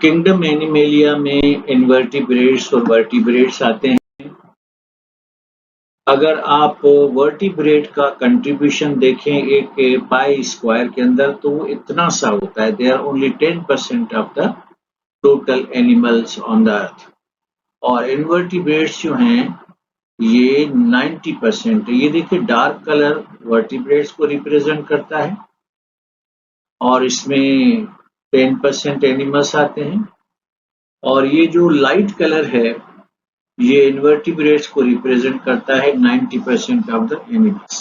Kingdom animalia में invertebrates और vertebrates आते हैं। अगर आप वर्टिब्रेट का कंट्रीब्यूशन देखें एक पाई स्क्वायर के अंदर तो वो इतना सा होता है, they are only 10% of the total animals on the earth. और इनवर्टिब्रेट्स जो हैं ये 90% है। ये देखिए डार्क कलर वर्टिब्रेट्स को रिप्रेजेंट करता है और इसमें 10% एनिमल्स आते हैं, और ये जो लाइट कलर है ये इनवर्टिब्रेट्स को रिप्रेजेंट करता है 90% ऑफ द एनिमल्स।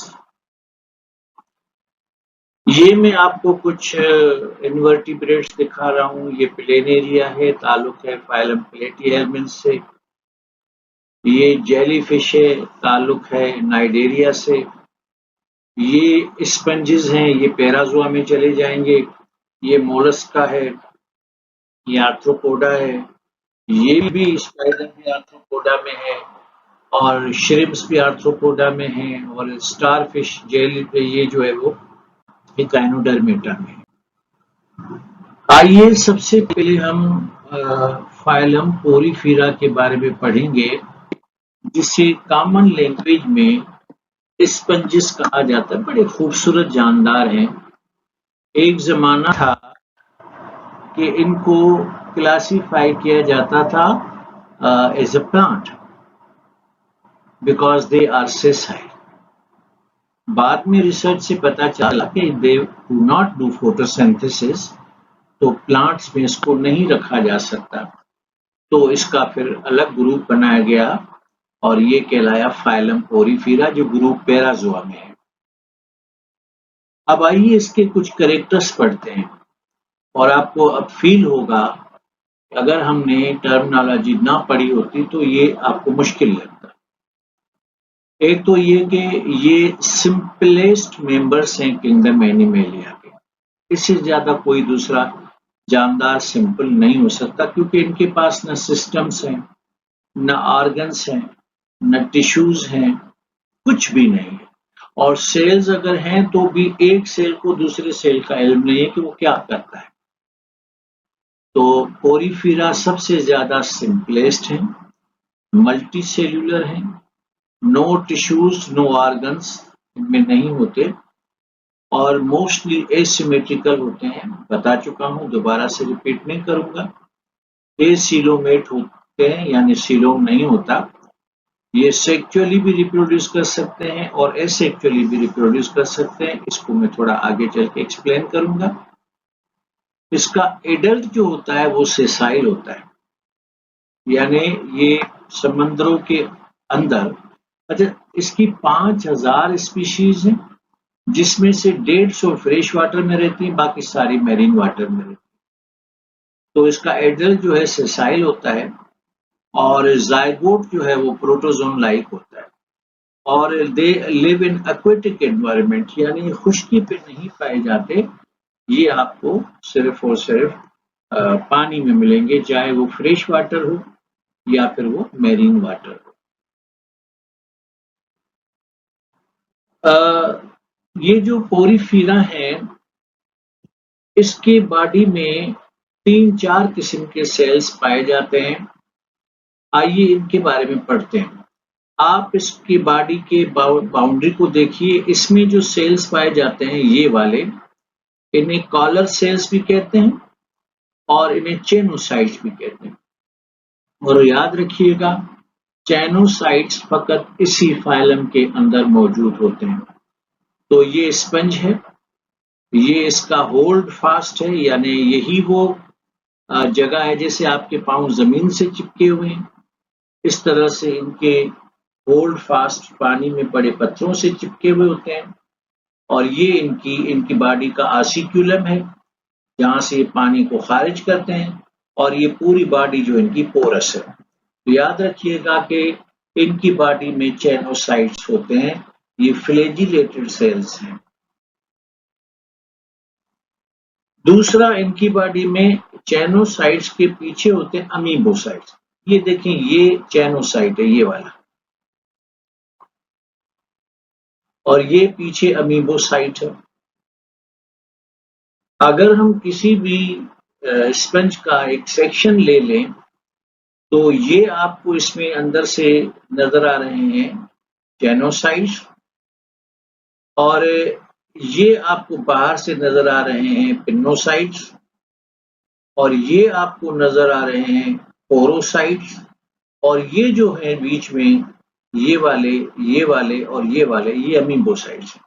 ये मैं आपको कुछ इनवर्टिब्रेट्स दिखा रहा हूँ। ये प्लेनेरिया है, ताल्लुक है फाइलम प्लेटिहेल्मिन्थ से। ये जेलीफिश है, ताल्लुक है नाइडेरिया से। ये स्पंजेस हैं, ये पैराज़ोआ में चले जाएंगे। ये मोलस्का है, ये आर्थ्रोपोडा है, ये भी स्पाइडर भी आर्थ्रोपोडा में है, और श्रिम्प्स भी आर्थ्रोपोडा में है, और स्टारफिश जेली ये जो है वो गाइनोडर्मेटा में है। आइए सबसे पहले हम फाइलम पोरीफेरा के बारे में पढ़ेंगे, जिसे कॉमन लैंग्वेज में स्पंजेस कहा जाता है। बड़े खूबसूरत जानदार हैं। एक जमाना था कि इनको क्लासिफाई किया जाता था as a plant because they are sessile. बाद में रिसर्च से पता चला कि they do not do photosynthesis, तो प्लांट्स में इसको नहीं रखा जा सकता, तो इसका फिर अलग ग्रुप बनाया गया और ये कहलाया फाइलम पोरीफेरा, जो ग्रुप पैराज़ोआ में है। अब आइए इसके कुछ कैरेक्टर्स पढ़ते हैं और आपको अब फील होगा, अगर हमने टर्मिनोलॉजी ना पढ़ी होती तो ये आपको मुश्किल लगता। एक तो ये कि ये सिंपलेस्ट मेंबर्स हैं किंगडम एनिमेलिया के। इससे ज्यादा कोई दूसरा जानदार सिंपल नहीं हो सकता, क्योंकि इनके पास न सिस्टम्स हैं, न ऑर्गन्स हैं, न टिश्यूज हैं, कुछ भी नहीं है। और सेल्स अगर हैं तो भी एक सेल को दूसरे सेल का इल्म नहीं है कि वो क्या करता है। तो पोरीफेरा सबसे ज्यादा सिंपलेस्ट है, मल्टी सेल्यूलर है, नो टिश्यूज नो ऑर्गन्स इनमें नहीं होते, और मोस्टली एसिमेट्रिकल होते हैं। बता चुका हूं, दोबारा से रिपीट नहीं करूंगा। एसीलोमेट होते हैं, यानी सीलोम नहीं होता। ये सेक्चुअली भी रिप्रोड्यूस कर सकते हैं और एसेक्चुअली भी रिप्रोड्यूस कर सकते हैं। इसको मैं थोड़ा आगे चल के एक्सप्लेन करूंगा। इसका एडल्ट जो होता है वो सेसाइल होता है, यानी ये समंदरों के अंदर। अच्छा, इसकी 5000 स्पीशीज हैं, जिसमें से 150 फ्रेश वाटर में रहती हैं, बाकी सारी मैरीन वाटर में रहती हैं। तो इसका एडल्ट जो है सेसाइल होता है, और जायगोट जो है वो प्रोटोजोन लाइक होता है, और they live in aquatic environment, यानी खुश्की पे नहीं पाए जाते। ये आपको सिर्फ और सिर्फ पानी में मिलेंगे, चाहे वो फ्रेश वाटर हो या फिर वो मैरीन वाटर हो। ये जो पोरीफेरा है, इसके बॉडी में 3-4 किस्म के सेल्स पाए जाते हैं। आइए इनके बारे में पढ़ते हैं। आप इसकी बॉडी के बाउंड्री को देखिए। इसमें जो सेल्स पाए जाते हैं ये वाले, इन्हें कॉलर सेल्स भी कहते हैं और इन्हें चेनोसाइट्स भी कहते हैं। और याद रखिएगा, चैनोसाइट्स फकत इसी फाइलम के अंदर मौजूद होते हैं। तो ये स्पंज है, ये इसका होल्ड फास्ट है, यानी यही वो जगह है जैसे आपके पांव जमीन से चिपके हुए हैं, इस तरह से इनके होल्ड फास्ट पानी में पड़े पत्थरों से चिपके हुए होते हैं। और ये इनकी बॉडी का आसिक्यूलम है, जहां से ये पानी को खारिज करते हैं, और ये पूरी बॉडी जो इनकी पोरस है। तो याद रखिएगा कि इनकी बॉडी में चैनोसाइट्स होते हैं, ये फ्लैजिलेटेड सेल्स हैं। दूसरा, इनकी बॉडी में चैनोसाइट्स के पीछे होते हैं अमीबोसाइट्स। ये देखें, ये चैनोसाइट है, ये वाला, और ये पीछे अमीबोसाइट है। अगर हम किसी भी स्पंज का एक सेक्शन ले लें तो ये आपको इसमें अंदर से नजर आ रहे हैं चैनोसाइट्स, और ये आपको बाहर से नजर आ रहे हैं पिनोसाइट्स, और ये आपको नजर आ रहे हैं पोरोसाइट्स, और ये जो है बीच में ये वाले, ये वाले और ये वाले, ये अमीबोसाइट्स हैं।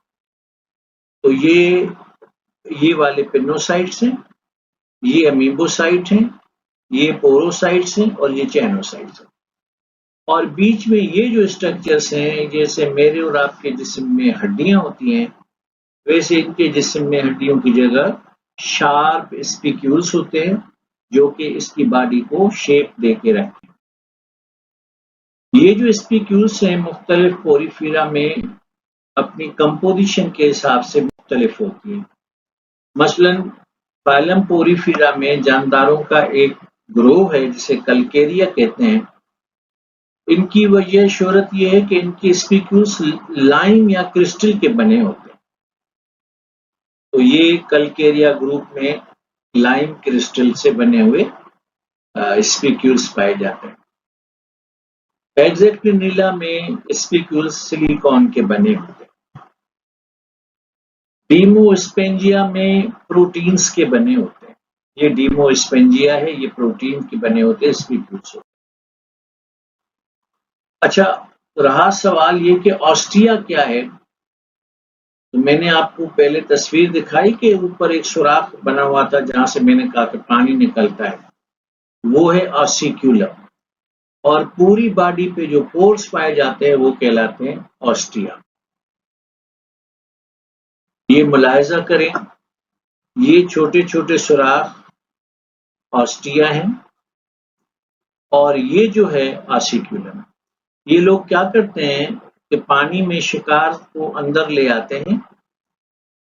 तो ये वाले पिनोसाइट्स हैं, ये अमीबोसाइट हैं, ये पोरोसाइट्स हैं और ये चैनोसाइट्स हैं। और बीच में ये जो स्ट्रक्चर्स हैं, जैसे मेरे और आपके जिस्म में हड्डियां होती हैं, वैसे इनके जिस्म में हड्डियों की जगह शार्प स्पिक्यूल्स होते हैं जो कि इसकी बॉडी को शेप दे के रखते हैं। ये जो स्पिक्यूल्स हैं मुख्तलिफ पोरीफीरा में अपनी कंपोजिशन के हिसाब से मुख्तलिफ होती हैं। मसलन फाइलम पोरीफीरा में जानदारों का एक ग्रोह है जिसे कल्केरिया कहते हैं। इनकी वजह शोहरत ये है कि इनके स्पिक्यूल्स लाइम या क्रिस्टल के बने होते हैं। तो ये कल्केरिया ग्रुप में लाइम क्रिस्टल से बने हुए स्पिक्यूल्स पाए जाते हैं। हेक्सेक्टिनिला में स्पिक्यूल्स सिलिकॉन के बने होते हैं। डीमोस्पेंजिया में प्रोटीन्स के बने होते हैं। ये डीमोस्पेंजिया है, ये प्रोटीन के बने होते हैं स्पिक्यूल्स। अच्छा, रहा सवाल ये कि ऑस्टिया क्या है। तो मैंने आपको पहले तस्वीर दिखाई कि ऊपर एक सुराख बना हुआ था जहां से मैंने कहा कि पानी निकलता है, वो है ऑसिक्यूलम, और पूरी बॉडी पे जो पोर्स पाए जाते हैं वो कहलाते हैं ऑस्टिया। ये मुलाहिजा करें, ये छोटे छोटे सुराख ऑस्टिया हैं और ये जो है ऑसिक्यूलम। ये लोग क्या करते हैं कि पानी में शिकार को अंदर ले आते हैं,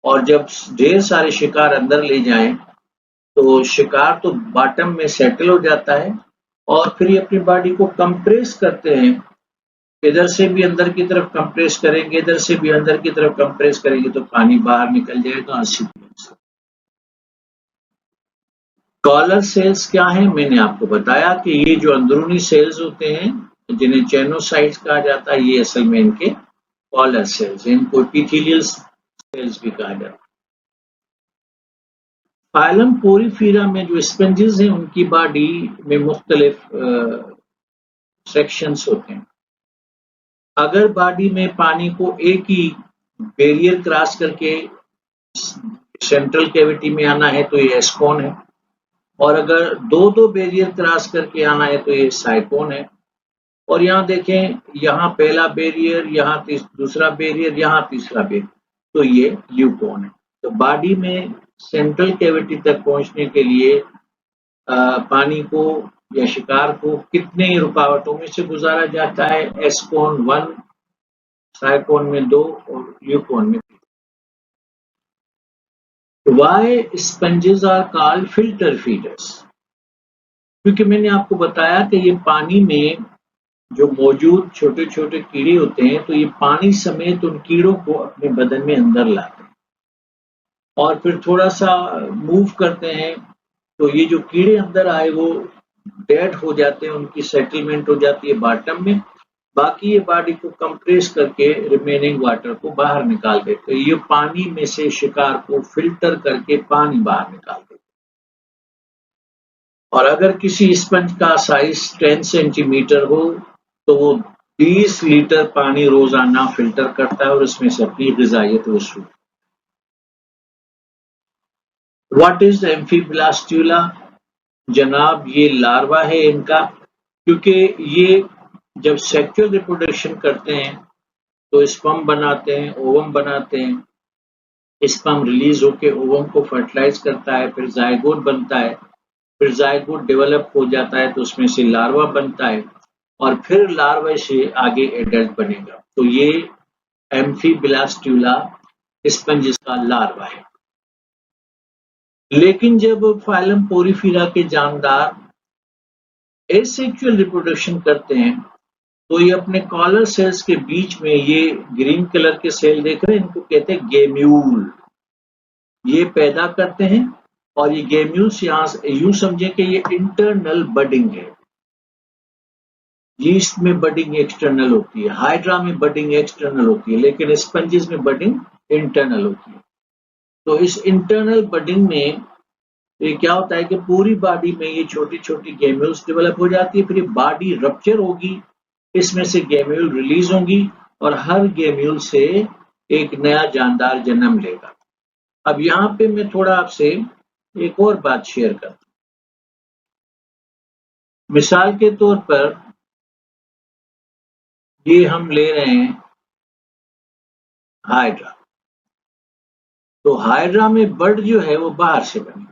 और जब ढेर सारे शिकार अंदर ले जाएं तो शिकार तो बॉटम में सेटल हो जाता है, और फिर ये अपनी बॉडी को कंप्रेस करते हैं। इधर से भी अंदर की तरफ कंप्रेस करेंगे, इधर से भी अंदर की तरफ कंप्रेस करेंगे तो पानी बाहर निकल जाएगा ऑसिक्यूलम से। कॉलर सेल्स क्या है, मैंने आपको बताया कि ये जो अंदरूनी सेल्स होते हैं जिन्हें चैनोसाइट्स कहा जाता है, ये असल में इनके कॉलर सेल्स, इनको एपिथेलियल सेल्स भी कहा जाता है। फाइलम पोरीफीरा में जो स्पंजेस हैं उनकी बॉडी में मुख्तलिफ सेक्शंस होते हैं। अगर बॉडी में पानी को एक ही बैरियर क्रॉस करके सेंट्रल कैविटी में आना है तो ये एस्कोन है, और अगर दो बैरियर क्रॉस करके आना है तो ये साइकोन है। और यहाँ देखें, यहाँ पहला बैरियर, यहाँ दूसरा बैरियर, यहाँ तीसरा बैरियर, तो ये ल्यूकोन है। तो बॉडी में सेंट्रल कैविटी तक पहुंचने के लिए पानी को या शिकार को कितने रुकावटों में से गुजारा जाता है? एस्कोन 1, साइकोन में 2 और ल्यूकोन में 3। Why sponges are called filter feeders? क्योंकि मैंने आपको बताया कि ये पानी में जो मौजूद छोटे छोटे कीड़े होते हैं, तो ये पानी समेत उन कीड़ों को अपने बदन में अंदर लाते हैं और फिर थोड़ा सा मूव करते हैं, तो ये जो कीड़े अंदर आए वो डेड हो जाते हैं, उनकी सेटलमेंट हो जाती है बॉटम में। बाकी ये बॉडी को कंप्रेस करके रिमेनिंग वाटर को बाहर निकाल देते हैं। ये पानी में से शिकार को फिल्टर करके पानी बाहर निकाल देते हैं। और अगर किसी स्पंज का साइज 10 सेंटीमीटर हो तो वो 30 लीटर पानी रोजाना फिल्टर करता है और उसमें से अपनी ग़िज़ाइयत वसूल। What is the amphiblastula? जनाब, ये लार्वा है इनका, क्योंकि ये जब सेक्सुअल रिप्रोडक्शन करते हैं तो स्पर्म बनाते हैं, ओवम बनाते हैं। स्पर्म रिलीज होकर ओवम को फर्टिलाइज करता है, फिर जायगोट बनता है, फिर जायगोट डेवलप हो जाता है तो उसमें से लार्वा बनता है, और फिर लार्वा से आगे एडल्ट बनेगा। तो ये एम्फीब्लास्टुला स्पंजिस का लार्वा है। लेकिन जब फाइलम पोरीफीरा के जानदार एसेक्सुअल रिप्रोडक्शन करते हैं तो ये अपने कॉलर सेल्स के बीच में ये ग्रीन कलर के सेल देख रहे हैं, इनको कहते हैं गेम्यूल। ये पैदा करते हैं और ये गेम्यूल्स यहाँ यूं समझे कि ये इंटरनल बडिंग है। यीस्ट में बडिंग एक्सटर्नल होती है, हाइड्रा में बडिंग एक्सटर्नल होती है, लेकिन स्पंजेस में बडिंग इंटरनल होती है। तो इस इंटरनल बडिंग में ये क्या होता है कि पूरी बॉडी में ये छोटी छोटी गेम्यूल्स डेवलप हो जाती है, फिर ये बॉडी रप्चर होगी, इसमें से गेम्यूल रिलीज होंगी और हर गेम्यूल से एक नया जानदार जन्म लेगा। अब यहाँ पे मैं थोड़ा आपसे एक और बात शेयर करता हूँ। मिसाल के तौर पर ये हम ले रहे हैं हाइड्रा, तो हाइड्रा में बर्ड जो है वो बाहर से बनी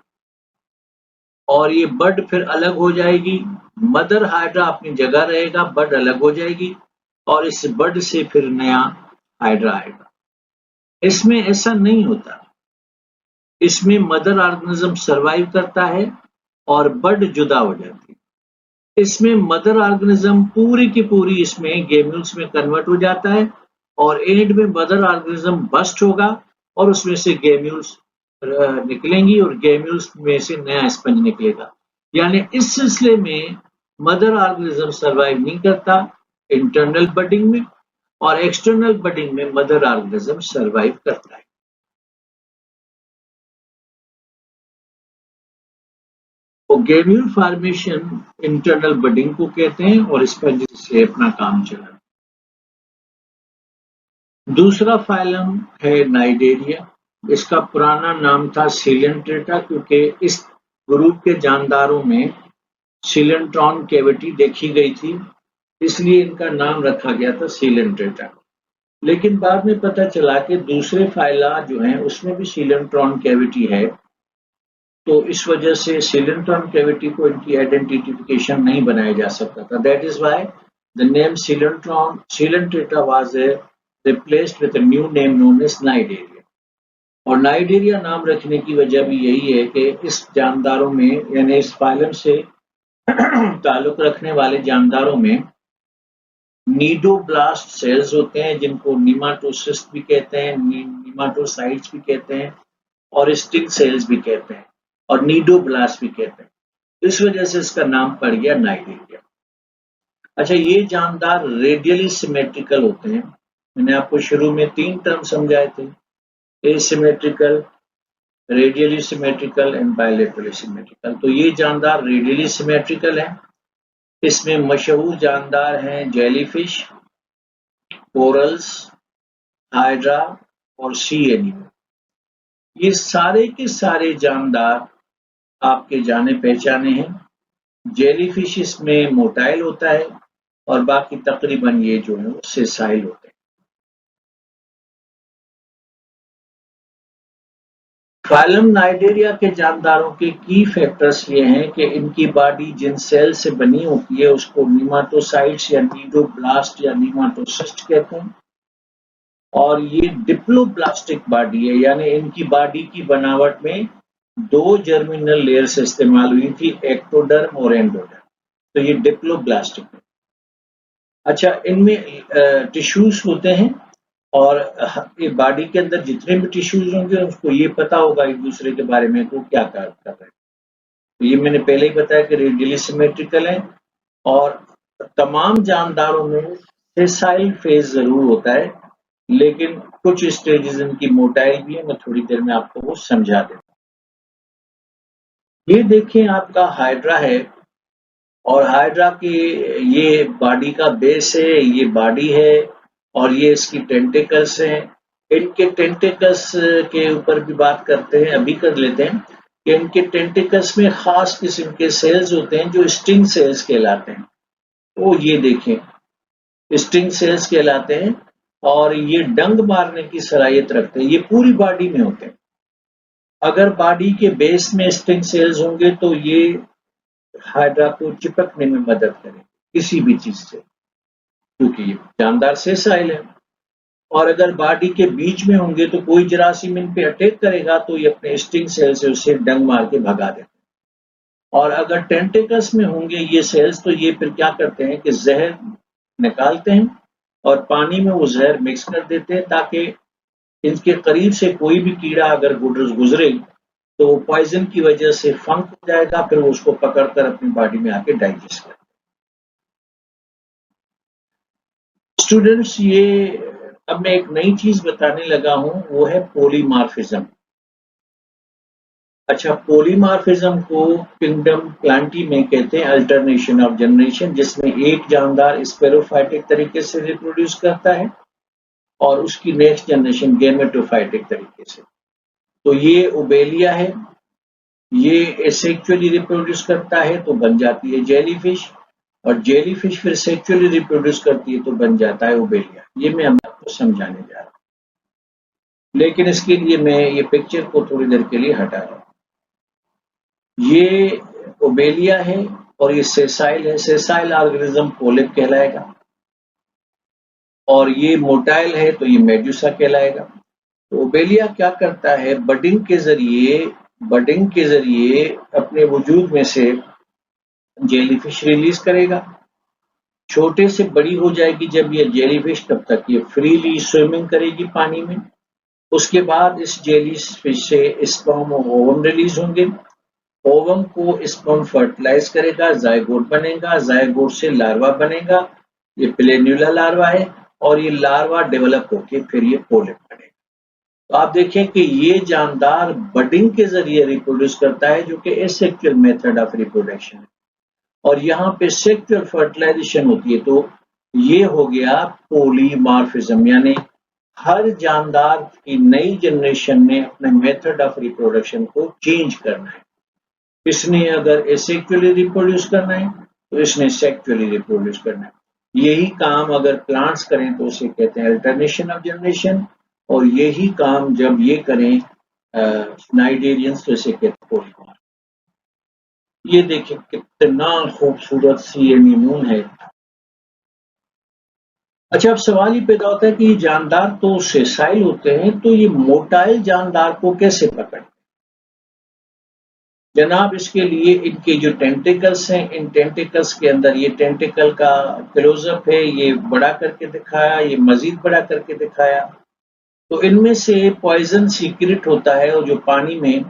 और ये बर्ड फिर अलग हो जाएगी। मदर हाइड्रा अपनी जगह रहेगा, बर्ड अलग हो जाएगी और इस बर्ड से फिर नया हाइड्रा आएगा। इसमें ऐसा नहीं होता, इसमें मदर ऑर्गेनिज्म सरवाइव करता है और बर्ड जुदा हो जाती है। इसमें मदर ऑर्गेनिज्म पूरी की पूरी इसमें गेम्यूल्स में कन्वर्ट हो जाता है और एंड में मदर ऑर्गेनिज्म बस्ट होगा और उसमें से गेम्यूल्स निकलेंगी और गेम्यूल्स में से नया स्पंज निकलेगा। यानी इस सिलसिले में मदर ऑर्गेनिज्म सरवाइव नहीं करता इंटरनल बडिंग में, और एक्सटर्नल बडिंग में मदर ऑर्गेनिज्म सरवाइव करता है। तो गेम्यूल फॉर्मेशन इंटरनल बडिंग को कहते हैं और स्पंज से अपना काम चलाते हैं। दूसरा फाइलम है नाइडेरिया। इसका पुराना नाम था सीलेंट्रेटा, क्योंकि इस ग्रुप के जानदारों में सीलेंट्रॉन कैविटी देखी गई थी, इसलिए इनका नाम रखा गया था सीलेंट्रेटा। लेकिन बाद में पता चला कि दूसरे फाइला जो हैं उसमें भी सीलेंट्रॉन कैविटी है, तो इस वजह से सीलेंट्रॉन कैविटी को इनकी आइडेंटिफिकेशन नहीं बनाया जा सकता था। That is why the name coelenterata was replaced with a new name known as cnidaria. और नाइडेरिया नाम रखने की वजह भी यही है कि इस जानदारों में यानी इस फाइलम से ताल्लुक रखने वाले जानदारों में नीडोब्लास्ट सेल्स होते हैं, जिनको नीमाटोसिस्ट भी कहते हैं, नीमाटोसाइट्स भी कहते हैं और स्टिंग सेल्स भी कहते हैं और नीडोब्लास्ट भी कहते हैं। इस वजह से इसका नाम पड़ गया नाइडेरिया। अच्छा, ये जानदार रेडियली सिमेट्रिकल होते हैं। मैंने आपको शुरू में 3 टर्म समझाए थे, asymmetrical, radially symmetrical and bilaterally symmetrical. तो ये जानदार रेडियली सिमेट्रिकल है। इसमें मशहूर जानदार हैं जेलीफिश, कोरल्स, हाइड्रा और सी एनिमल। ये सारे के सारे जानदार आपके जाने पहचाने हैं। जेलीफिश इसमें मोटाइल होता है और बाकी तकरीबन ये जो है वो सेसाइल होते हैं। फाइलम नाइडेरिया के जानदारों के की फैक्टर्स ये हैं कि इनकी बॉडी जिन सेल से बनी होती है उसको नीमाटोसाइट्स या नीडोब्लास्ट या नीमाटोसिस्ट कहते हैं, और ये डिप्लोब्लास्टिक बॉडी है, यानी इनकी बॉडी की बनावट में 2 जर्मिनल लेयर्स इस्तेमाल हुई थी, एक्टोडर्म और एंडोडर्म। तो ये डिप्लोब्लास्टिक है। अच्छा, इनमें टिश्यूज होते हैं और ये बॉडी के अंदर जितने भी टिश्यूज होंगे उसको ये पता होगा एक दूसरे के बारे में को क्या कर रहे हैं। तो ये मैंने पहले ही बताया कि रेडियली सिमेट्रिकल है और तमाम जानदारों में सेसाइल फेज जरूर होता है, लेकिन कुछ स्टेजेस इनकी मोटाइल भी है। मैं थोड़ी देर में आपको वो समझा देता हूँ। ये देखें, आपका हाइड्रा है और हाइड्रा की ये बॉडी का बेस है, ये बॉडी है और ये इसकी टेंटिकल्स हैं। इनके टेंटिकल्स के ऊपर भी बात करते हैं, अभी कर लेते हैं कि इनके टेंटिकल्स में खास किस्म के सेल्स होते हैं जो स्टिंग सेल्स कहलाते हैं। वो ये देखें, स्टिंग सेल्स कहलाते हैं और ये डंक मारने की सलाहियत रखते हैं। ये पूरी बॉडी में होते हैं। अगर बॉडी के बेस में स्टिंग सेल्स होंगे तो ये हाइड्रा को चिपकने में मदद करें किसी भी चीज से, क्योंकि ये जानदार सेसाइल है। और अगर बॉडी के बीच में होंगे तो कोई जरासीम इन पे अटैक करेगा तो ये अपने स्टिंग सेल से उसे डंक मार के भगा देते हैं। और अगर टेंटिकल्स में होंगे ये सेल्स तो ये फिर क्या करते हैं कि जहर निकालते हैं और पानी में वो जहर मिक्स कर देते हैं, ताकि इनके करीब से कोई भी कीड़ा अगर गुजरे तो पॉइजन की वजह से फंक हो जाएगा, फिर वो उसको पकड़कर अपनी बॉडी में आके डाइजेस्ट करेगा। स्टूडेंट्स, ये अब मैं एक नई चीज बताने लगा हूं, वो है पॉलीमॉर्फिज्म। अच्छा, पॉलीमॉर्फिज्म को किंगडम प्लांटी में कहते हैं अल्टरनेशन ऑफ जनरेशन, जिसमें एक जानदार स्पेरोफाइटिक तरीके से रिप्रोड्यूस करता है और उसकी नेक्स्ट जनरेशन गेमेटोफाइटिक तरीके से। तो ये ओबेलिया है, ये एसेक्चुअली रिप्रोड्यूस करता है तो बन जाती है जेलीफिश, और जेलीफिश फिर सेक्चुअली रिप्रोड्यूस करती है तो बन जाता है ओबेलिया। ये मैं आपको समझाने जा रहा हूँ, लेकिन इसके लिए मैं ये पिक्चर को थोड़ी देर के लिए हटा रहा हूँ। ये ओबेलिया है और ये सेसाइल है। सेसाइल ऑर्गेनिज्म पोलिप कहलाएगा, और ये मोटाइल है तो ये मेडुसा कहलाएगा। तो ओबेलिया क्या करता है, बडिंग के जरिए अपने वजूद में से जेलीफिश रिलीज करेगा। छोटे से बड़ी हो जाएगी जब ये जेलीफिश, तब तक ये फ्रीली स्विमिंग करेगी पानी में। उसके बाद इस जेलीफिश से स्पर्म और ओवम रिलीज होंगे। ओवम को स्पर्म फर्टिलाइज करेगा, जायगोट बनेगा, जायगोट से लार्वा बनेगा, ये प्लेन्युला लार्वा है, और ये लार्वा डेवलप होके फिर ये पोलिप बनेगा। तो आप देखें कि ये जानदार बडिंग के जरिए रिप्रोड्यूस करता है, जो कि एसेक्सुअल मेथड ऑफ रिप्रोडक्शन है, और यहाँ पे सेक्सुअल फर्टिलाइजेशन होती है। तो ये हो गया पॉलीमॉर्फिज्म, यानी हर जानदार की नई जनरेशन में अपने मेथड ऑफ रिप्रोडक्शन को चेंज करना है। इसने अगर एसेक्सुअली रिप्रोड्यूस करना है तो इसने सेक्सुअली रिप्रोड्यूस करना है। यही काम अगर प्लांट्स करें तो उसे कहते हैं अल्टरनेशन ऑफ जनरेशन, और यही काम जब ये करें नाइडेरियंस तो इसे कहते हैं पॉलीमॉर्फ। ये देखिए कितना खूबसूरत सी एनीमून है। अच्छा, अब सवाल ये पैदा होता है कि ये जानदार तो सेसाइल होते हैं, तो ये मोटाइल जानदार को कैसे पकड़ते? जनाब, इसके लिए इनके जो टेंटिकल्स हैं, इन टेंटिकल्स के अंदर, ये टेंटिकल का क्लोजअप है, ये बड़ा करके दिखाया, ये मजीद बड़ा करके दिखाया। तो इनमें से पॉइजन सीक्रेट होता है और जो पानी में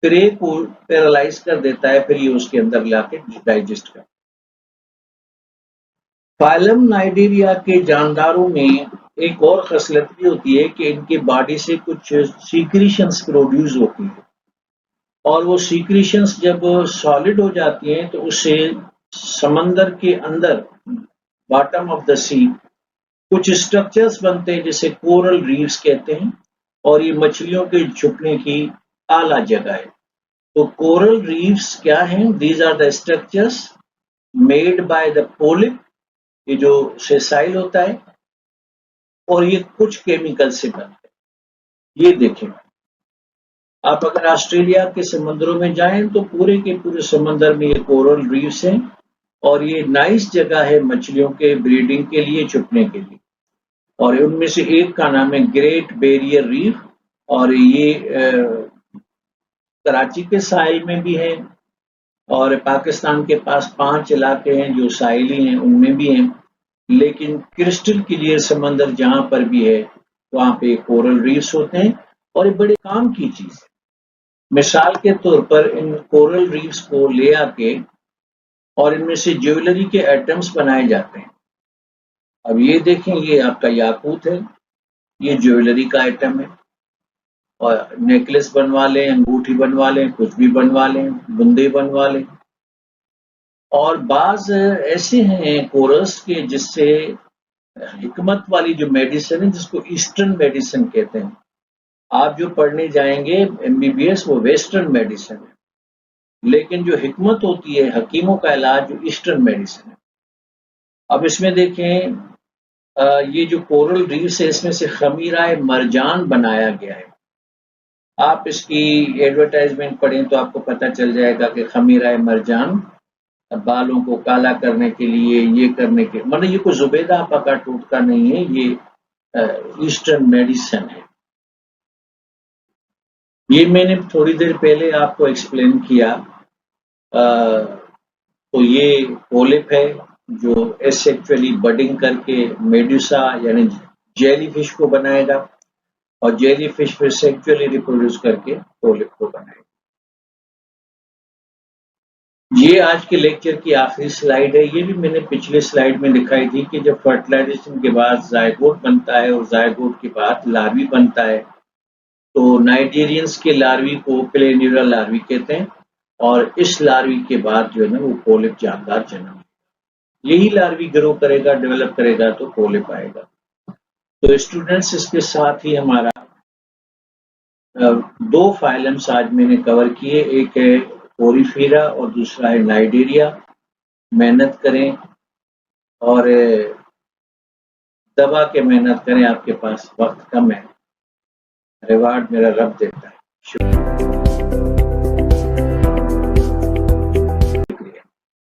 प्रे को पैरालाइज कर देता है, फिर ये उसके अंदर लाके डाइजेस्ट करता है। फाइलम नाइडेरिया के जानदारों में एक और खसलत भी होती है कि इनके बॉडी से कुछ सीक्रीशंस प्रोड्यूस होती है, और वो सीक्रीशंस जब सॉलिड हो जाती हैं तो उससे समंदर के अंदर, बॉटम ऑफ द सी, कुछ स्ट्रक्चर्स बनते हैं जिसे कोरल रीफ्स कहते हैं, और ये मछलियों के छुपने की आला जगह है। तो कोरल रीफ्स क्या हैं? These are the structures made by the polyp, ये जो सेसाइल होता है, और ये कुछ केमिकल से बनते हैं। ये देखें, आप अगर ऑस्ट्रेलिया के समुद्रों में जाएं तो पूरे के पूरे समंदर में ये कोरल रीफ्स हैं, और ये नाइस जगह है मछलियों के ब्रीडिंग के लिए, छुपने के लिए। और उनमें से एक का नाम है ग्रेट बैरियर रीफ, और ये कराची के साहिल में भी है, और पाकिस्तान के पास 5 इलाके हैं जो साहिली हैं, उनमें भी हैं। लेकिन क्रिस्टल क्लियर समंदर जहां पर भी है वहां पे कोरल रीफ्स होते हैं, और ये बड़े काम की चीज है। मिसाल के तौर पर इन कोरल रीफ्स को ले आके और इनमें से ज्वेलरी के आइटम्स बनाए जाते हैं। अब ये देखें, ये आपका याकूत है, ये ज्वेलरी का आइटम है, और नेकलेस बनवा लें, अंगूठी बनवा लें, कुछ भी बनवा लें, बुंदे बनवा लें। और बाज ऐसे हैं कोरल्स के जिससे हिकमत वाली जो मेडिसिन है, जिसको ईस्टर्न मेडिसिन कहते हैं, आप जो पढ़ने जाएंगे एमबीबीएस, वो वेस्टर्न मेडिसिन है, लेकिन जो हिकमत होती है, हकीमों का इलाज, जो ईस्टर्न मेडिसिन है। अब इसमें देखें, ये जो कोरल रीफ्स है, इसमें से खमीराए मरजान बनाया गया है। आप इसकी एडवर्टाइजमेंट पढ़ें तो आपको पता चल जाएगा कि खमीराए मरजान बालों को काला करने के लिए, ये करने के, मतलब ये कोई जुबेदा पका टूटका नहीं है, ये ईस्टर्न मेडिसिन है। ये मैंने थोड़ी देर पहले आपको एक्सप्लेन किया। तो ये पोलिप है जो एसेक्सुअली बडिंग करके मेडुसा यानी जेलीफिश को बनाएगा, और जेलीफिश फिर सेक्सुअली रिप्रोड्यूस करके पोलिप को बनाएगा। ये आज के लेक्चर की आखिरी स्लाइड है। ये भी मैंने पिछले स्लाइड में दिखाई थी कि जब फर्टिलाइजेशन के बाद जायगोट बनता है और जायगोट के बाद लार्वी बनता है, तो नाइजीरियंस के लार्वी को प्लेन्यूरा लार्वी कहते हैं और इस लार्वी के बाद जो है ना वो पोलिप जानदार जन्म, यही लार्वी ग्रो करेगा, डेवलप करेगा तो पोलिप आएगा। तो स्टूडेंट्स, इसके साथ ही हमारा दो फाइलम्स आज मैंने कवर किए, एक है पोरीफेरा और दूसरा है नाइडेरिया। मेहनत करें और दबा के मेहनत करें, आपके पास वक्त कम है, रिवार्ड मेरा रब देता है। शुक्रिया।